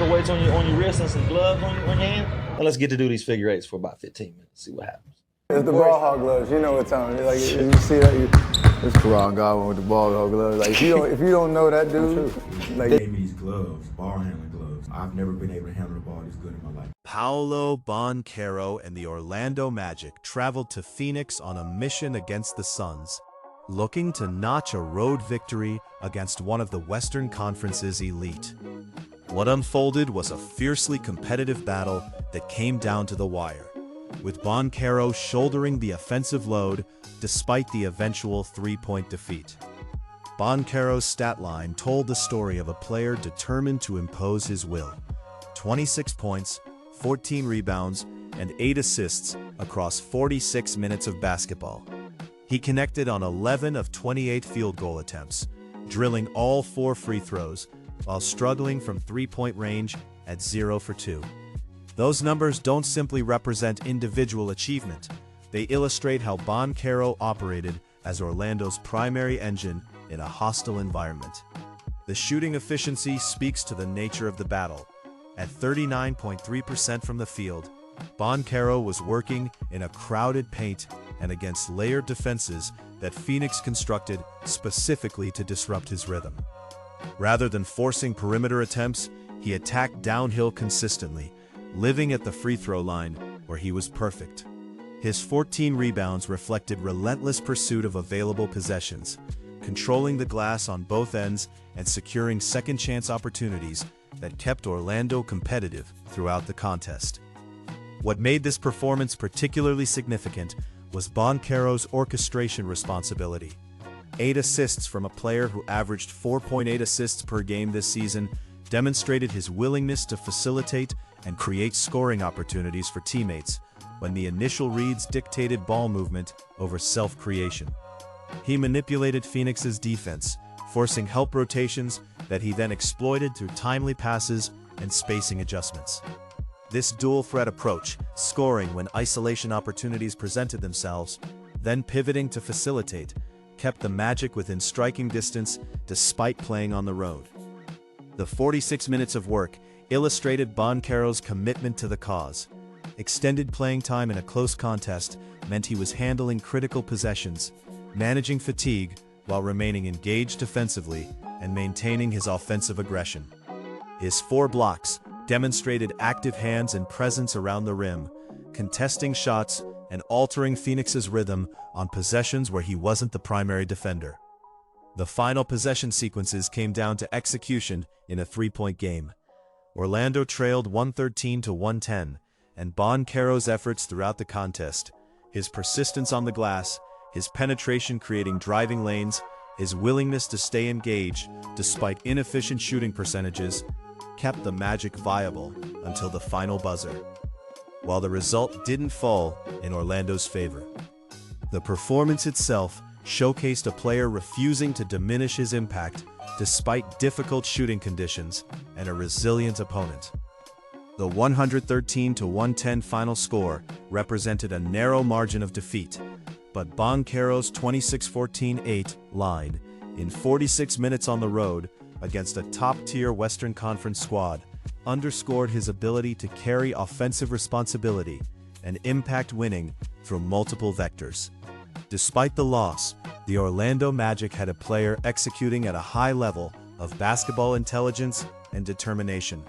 ankle weights on your wrist and some gloves on your hand, and let's get to do these figure eights for about 15 minutes. See what happens. It's the ball hog gloves. You know what time. Like you see that. It's Karan Godwin with the ball hog gloves. Like if you don't know that dude, like they gave me these gloves, ball handling gloves. I've never been able to handle the ball this good in my life. Paolo Banchero and the Orlando Magic traveled to Phoenix on a mission against the Suns, looking to notch a road victory against one of the Western Conference's elite. What unfolded was a fiercely competitive battle that came down to the wire, with Banchero shouldering the offensive load despite the eventual three-point defeat. Banchero's stat line told the story of a player determined to impose his will. 26 points, 14 rebounds, and 8 assists across 46 minutes of basketball. He connected on 11 of 28 field goal attempts, drilling all 4 free throws, while struggling from three-point range at 0 for 2. Those numbers don't simply represent individual achievement. They illustrate how Banchero operated as Orlando's primary engine in a hostile environment. The shooting efficiency speaks to the nature of the battle. At 39.3% from the field, Banchero was working in a crowded paint and against layered defenses that Phoenix constructed specifically to disrupt his rhythm. Rather than forcing perimeter attempts, he attacked downhill consistently, living at the free throw line where he was perfect. His 14 rebounds reflected relentless pursuit of available possessions, controlling the glass on both ends and securing second-chance opportunities that kept Orlando competitive throughout the contest. What made this performance particularly significant was Banchero's orchestration responsibility. 8 assists from a player who averaged 4.8 assists per game this season demonstrated his willingness to facilitate and create scoring opportunities for teammates when the initial reads dictated ball movement over self-creation. He manipulated Phoenix's defense, forcing help rotations that he then exploited through timely passes and spacing adjustments. This dual-threat approach, scoring when isolation opportunities presented themselves, then pivoting to facilitate, kept the Magic within striking distance despite playing on the road. The 46 minutes of work illustrated Banchero's commitment to the cause. Extended playing time in a close contest meant he was handling critical possessions, managing fatigue while remaining engaged defensively and maintaining his offensive aggression. His 4 blocks demonstrated active hands and presence around the rim, contesting shots and altering Phoenix's rhythm on possessions where he wasn't the primary defender. The final possession sequences came down to execution in a 3-point game. Orlando trailed 113 to 110, and Banchero's efforts throughout the contest, his persistence on the glass, his penetration creating driving lanes, his willingness to stay engaged despite inefficient shooting percentages, kept the Magic viable until the final buzzer. While the result didn't fall in Orlando's favor, the performance itself showcased a player refusing to diminish his impact despite difficult shooting conditions and a resilient opponent. The 113 to 110 final score represented a narrow margin of defeat, but Banchero's 26-14-8 line in 46 minutes on the road against a top-tier Western Conference squad underscored his ability to carry offensive responsibility and impact winning through multiple vectors. Despite the loss, the Orlando Magic had a player executing at a high level of basketball intelligence and determination.